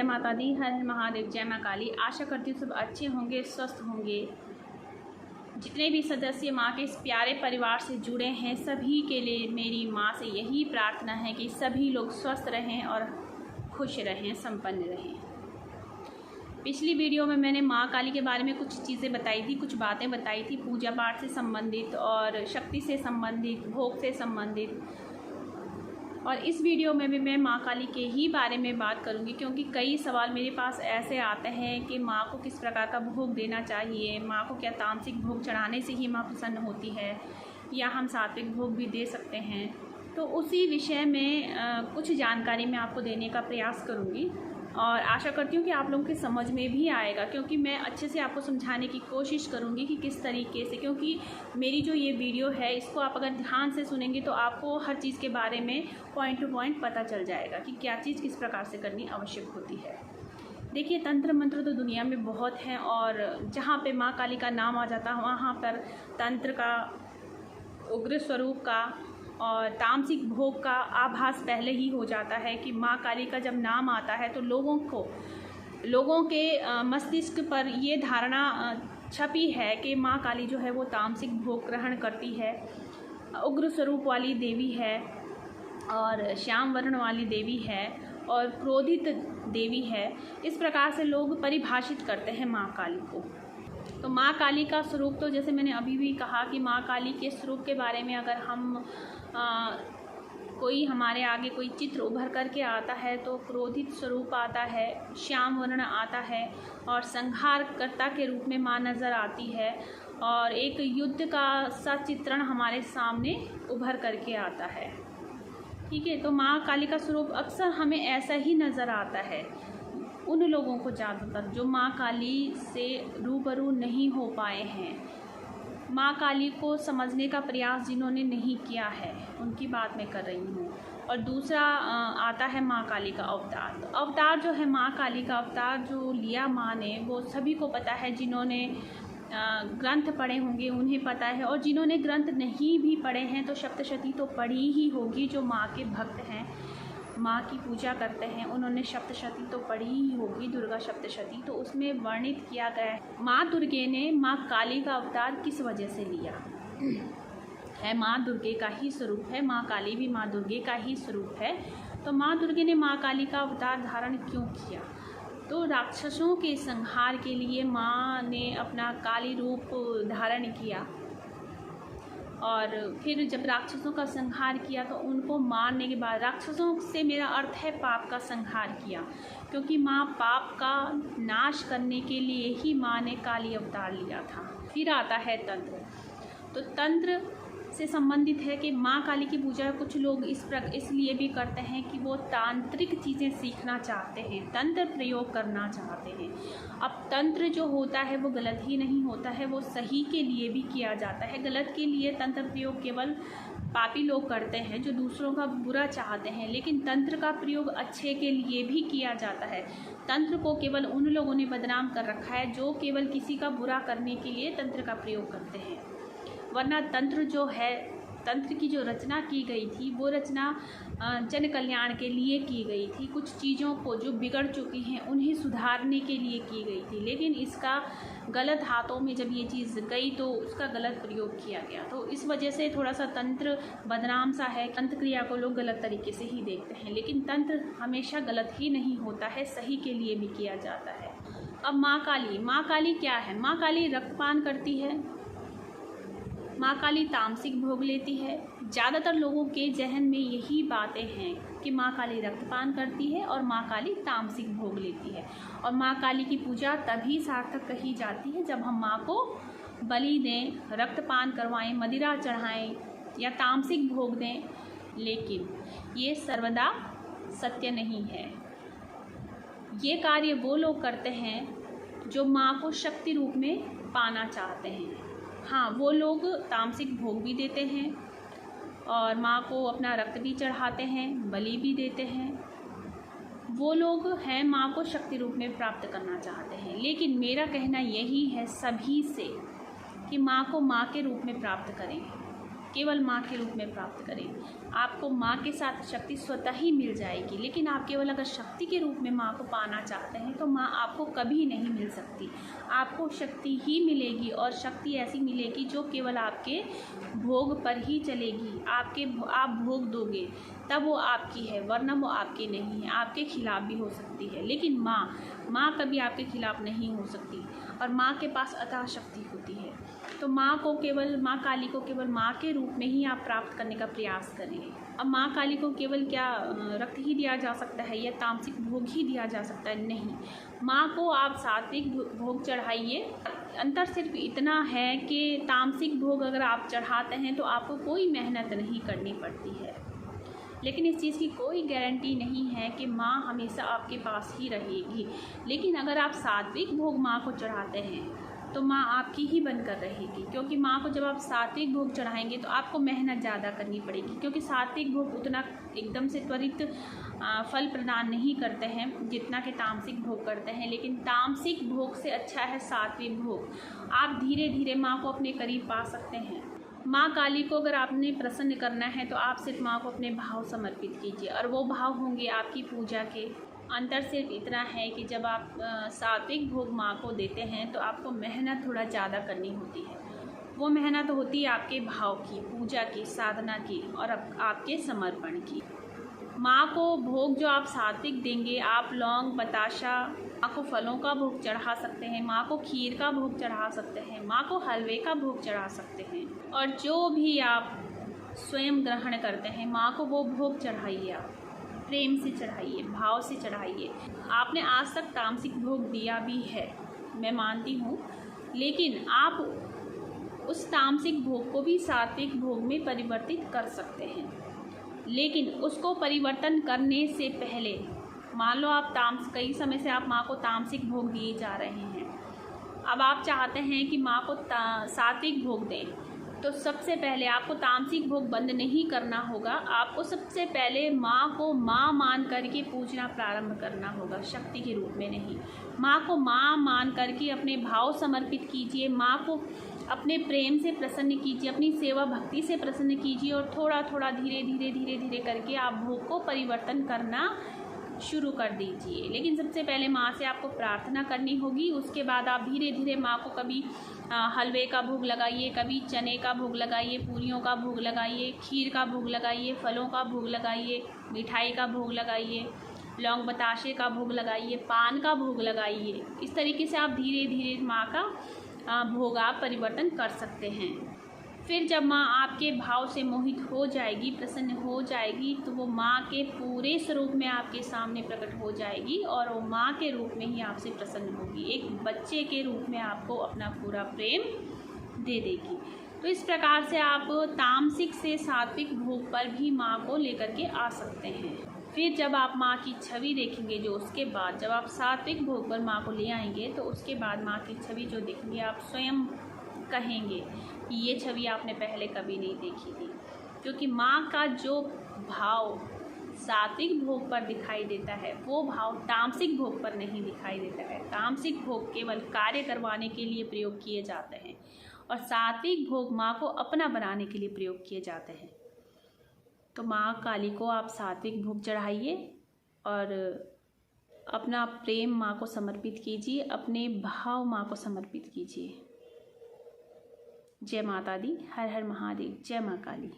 माता दी, हर हर महादेव, जय माँ काली। आशा करती हूँ सब अच्छे होंगे, स्वस्थ होंगे। जितने भी सदस्य माँ के इस प्यारे परिवार से जुड़े हैं सभी के लिए मेरी माँ से यही प्रार्थना है कि सभी लोग स्वस्थ रहें और खुश रहें, संपन्न रहें। पिछली वीडियो में मैंने माँ काली के बारे में कुछ चीज़ें बताई थी, कुछ बातें बताई थी पूजा पाठ से संबंधित और शक्ति से संबंधित, भोग से संबंधित। और इस वीडियो में भी मैं माँ काली के ही बारे में बात करूंगी, क्योंकि कई सवाल मेरे पास ऐसे आते हैं कि माँ को किस प्रकार का भोग देना चाहिए, माँ को क्या तामसिक भोग चढ़ाने से ही माँ प्रसन्न होती है या हम सात्विक भोग भी दे सकते हैं। तो उसी विषय में कुछ जानकारी मैं आपको देने का प्रयास करूँगी और आशा करती हूँ कि आप लोगों के समझ में भी आएगा, क्योंकि मैं अच्छे से आपको समझाने की कोशिश करूँगी कि किस तरीके से, क्योंकि मेरी जो ये वीडियो है इसको आप अगर ध्यान से सुनेंगे तो आपको हर चीज़ के बारे में पॉइंट टू पॉइंट पता चल जाएगा कि क्या चीज़ किस प्रकार से करनी आवश्यक होती है। देखिए, तंत्र मंत्र तो दुनिया में बहुत हैं और जहाँ पे माँ काली का नाम आ जाता है वहाँ पर तंत्र का, उग्र स्वरूप का और तामसिक भोग का आभास पहले ही हो जाता है कि माँ काली का जब नाम आता है तो लोगों के मस्तिष्क पर ये धारणा छपी है कि माँ काली जो है वो तामसिक भोग ग्रहण करती है, उग्र स्वरूप वाली देवी है और श्याम वर्ण वाली देवी है और क्रोधित देवी है। इस प्रकार से लोग परिभाषित करते हैं माँ काली को। तो माँ काली का स्वरूप तो जैसे मैंने अभी भी कहा कि माँ काली के स्वरूप के बारे में अगर हम कोई हमारे आगे कोई चित्र उभर करके आता है तो क्रोधित स्वरूप आता है, श्याम वर्ण आता है और संहारकर्ता के रूप में माँ नज़र आती है और एक युद्ध का सा चित्रण हमारे सामने उभर करके आता है। ठीक है, तो माँ काली का स्वरूप अक्सर हमें ऐसा ही नज़र आता है उन लोगों को ज़्यादातर जो माँ काली से रूबरू नहीं हो पाए हैं, माँ काली को समझने का प्रयास जिन्होंने नहीं किया है, उनकी बात मैं कर रही हूँ। और दूसरा आता है माँ काली का अवतार। तो अवतार जो है माँ काली का अवतार जो लिया माँ ने, वो सभी को पता है। जिन्होंने ग्रंथ पढ़े होंगे उन्हें पता है, और जिन्होंने ग्रंथ नहीं भी पढ़े हैं तो सप्तशती तो पढ़ी ही होगी। जो माँ के भक्त हैं, माँ की पूजा करते हैं, उन्होंने सप्तशती तो पढ़ी ही होगी, दुर्गा सप्तशती। तो उसमें वर्णित किया गया है माँ दुर्गे ने माँ काली का अवतार किस वजह से लिया है। माँ दुर्गे का ही स्वरूप है, माँ काली भी माँ दुर्गे का ही स्वरूप है। तो माँ दुर्गे ने माँ काली का अवतार धारण क्यों किया? तो राक्षसों के संहार के लिए माँ ने अपना काली रूप धारण किया और फिर जब राक्षसों का संहार किया तो उनको मारने के बाद, राक्षसों से मेरा अर्थ है पाप का संहार किया, क्योंकि माँ पाप का नाश करने के लिए ही माँ ने काली अवतार लिया था। फिर आता है तंत्र। तो तंत्र से संबंधित है कि माँ काली की पूजा कुछ लोग इसलिए भी करते हैं कि वो तांत्रिक चीज़ें सीखना चाहते हैं, तंत्र प्रयोग करना चाहते हैं। अब तंत्र जो होता है वो गलत ही नहीं होता है, वो सही के लिए भी किया जाता है। गलत के लिए तंत्र प्रयोग केवल पापी लोग करते हैं जो दूसरों का बुरा चाहते हैं, लेकिन तंत्र का प्रयोग अच्छे के लिए भी किया जाता है। तंत्र को केवल उन लोगों ने बदनाम कर रखा है जो केवल किसी का बुरा करने के लिए तंत्र का प्रयोग करते हैं, वरना तंत्र जो है, तंत्र की जो रचना की गई थी वो रचना जन कल्याण के लिए की गई थी। कुछ चीज़ों को जो बिगड़ चुकी हैं उन्हें सुधारने के लिए की गई थी, लेकिन इसका गलत हाथों में जब ये चीज़ गई तो उसका गलत प्रयोग किया गया। तो इस वजह से थोड़ा सा तंत्र बदनाम सा है। तंत्र क्रिया को लोग गलत तरीके से ही देखते हैं, लेकिन तंत्र हमेशा गलत ही नहीं होता है, सही के लिए भी किया जाता है। अब माँ काली क्या है? माँ काली रक्तपान करती है, माँ काली तामसिक भोग लेती है। ज़्यादातर लोगों के जहन में यही बातें हैं कि माँ काली रक्तपान करती है और माँ काली तामसिक भोग लेती है। और माँ काली की पूजा तभी सार्थक कही जाती है जब हम माँ को बलि दें, रक्तपान करवाएं, मदिरा चढ़ाएं या तामसिक भोग दें। लेकिन ये सर्वदा सत्य नहीं है। ये कार्य वो लोग करते हैं जो माँ को शक्ति रूप में पाना चाहते हैं। हाँ, वो लोग तामसिक भोग भी देते हैं और माँ को अपना रक्त भी चढ़ाते हैं, बलि भी देते हैं। वो लोग हैं माँ को शक्ति रूप में प्राप्त करना चाहते हैं। लेकिन मेरा कहना यही है सभी से कि माँ को माँ के रूप में प्राप्त करें। केवल माँ के रूप में प्राप्त करें। आपको माँ के साथ शक्ति स्वतः ही मिल जाएगी, लेकिन आप केवल अगर शक्ति के रूप में माँ को पाना चाहते हैं तो माँ आपको कभी नहीं मिल सकती। आपको शक्ति ही मिलेगी, और शक्ति ऐसी मिलेगी जो केवल आपके भोग पर ही चलेगी। आप भोग दोगे तब वो आपकी है, वरना वो आपकी नहीं है। आपके खिलाफ भी हो सकती है, लेकिन माँ कभी आपके खिलाफ नहीं हो सकती, और माँ के पास अथाह शक्ति होती है। तो माँ काली को केवल माँ के रूप में ही आप प्राप्त करने का प्रयास करिए। अब माँ काली को केवल क्या रक्त ही दिया जा सकता है या तामसिक भोग ही दिया जा सकता है? नहीं, माँ को आप सात्विक भोग चढ़ाइए। अंतर सिर्फ इतना है कि तामसिक भोग अगर आप चढ़ाते हैं तो आपको कोई मेहनत नहीं करनी पड़ती है, लेकिन इस चीज़ की कोई गारंटी नहीं है कि माँ हमेशा आपके पास ही रहेगी। लेकिन अगर आप सात्विक भोग माँ को चढ़ाते हैं तो माँ आपकी ही बनकर रहेगी, क्योंकि माँ को जब आप सात्विक भोग चढ़ाएंगे तो आपको मेहनत ज़्यादा करनी पड़ेगी, क्योंकि सात्विक भोग उतना एकदम से त्वरित फल प्रदान नहीं करते हैं जितना कि तामसिक भोग करते हैं। लेकिन तामसिक भोग से अच्छा है सात्विक भोग। आप धीरे धीरे माँ को अपने करीब पा सकते हैं। माँ काली को अगर आपने प्रसन्न करना है तो आप सिर्फ माँ को अपने भाव समर्पित कीजिए, और वो भाव होंगे आपकी पूजा के। अंतर सिर्फ इतना है कि जब आप सात्विक भोग माँ को देते हैं तो आपको मेहनत थोड़ा ज़्यादा करनी होती है। वो मेहनत होती है आपके भाव की, पूजा की, साधना की, और आपके समर्पण की। माँ को भोग जो आप सात्विक देंगे, आप लौंग, बताशा, माँ को फलों का भोग चढ़ा सकते हैं, माँ को खीर का भोग चढ़ा सकते हैं, माँ को हलवे का भोग चढ़ा सकते हैं, और जो भी आप स्वयं ग्रहण करते हैं माँ को वो भोग चढ़ाइए। आप प्रेम से चढ़ाइए, भाव से चढ़ाइए। आपने आज तक तामसिक भोग दिया भी है, मैं मानती हूँ, लेकिन आप उस तामसिक भोग को भी सात्विक भोग में परिवर्तित कर सकते हैं। लेकिन उसको परिवर्तन करने से पहले, मान लो आप कई समय से आप माँ को तामसिक भोग दिए जा रहे हैं, अब आप चाहते हैं कि माँ को सात्विक भोग दें, तो सबसे पहले आपको तामसिक भोग बंद नहीं करना होगा। आपको सबसे पहले माँ को माँ मान करके पूजना प्रारंभ करना होगा, शक्ति के रूप में नहीं। माँ को माँ मान करके अपने भाव समर्पित कीजिए, माँ को अपने प्रेम से प्रसन्न कीजिए, अपनी सेवा भक्ति से प्रसन्न कीजिए, और थोड़ा थोड़ा धीरे धीरे करके आप भोग को परिवर्तन करना शुरू कर दीजिए। लेकिन सबसे पहले माँ से आपको प्रार्थना करनी होगी। उसके बाद आप धीरे धीरे माँ को कभी हलवे का भोग लगाइए, कभी चने का भोग लगाइए, पूरियों का भोग लगाइए, खीर का भोग लगाइए, फलों का भोग लगाइए, मिठाई का भोग लगाइए, लौंग बताशे का भोग लगाइए, पान का भोग लगाइए। इस तरीके से आप धीरे धीरे माँ का भोग आप परिवर्तन कर सकते हैं। फिर जब माँ आपके भाव से मोहित हो जाएगी, प्रसन्न हो जाएगी, तो वो माँ के पूरे स्वरूप में आपके सामने प्रकट हो जाएगी, और वो माँ के रूप में ही आपसे प्रसन्न होगी। एक बच्चे के रूप में आपको अपना पूरा प्रेम दे देगी। तो इस प्रकार से आप तामसिक से सात्विक भोग पर भी माँ को लेकर के आ सकते हैं। फिर जब आप माँ की छवि देखेंगे, जो उसके बाद जब आप सात्विक भोग पर माँ को ले आएंगे, तो उसके बाद माँ की छवि जो देखेंगे, आप स्वयं कहेंगे कि ये छवि आपने पहले कभी नहीं देखी थी। क्योंकि माँ का जो भाव सात्विक भोग पर दिखाई देता है, वो भाव तामसिक भोग पर नहीं दिखाई देता है। तामसिक भोग केवल कार्य करवाने के लिए प्रयोग किए जाते हैं, और सात्विक भोग माँ को अपना बनाने के लिए प्रयोग किए जाते हैं। तो माँ काली को आप सात्विक भोग चढ़ाइए, और अपना प्रेम माँ को समर्पित कीजिए, अपने भाव माँ को समर्पित कीजिए। जय माता दी। हर हर महादेव। जय माँ काली।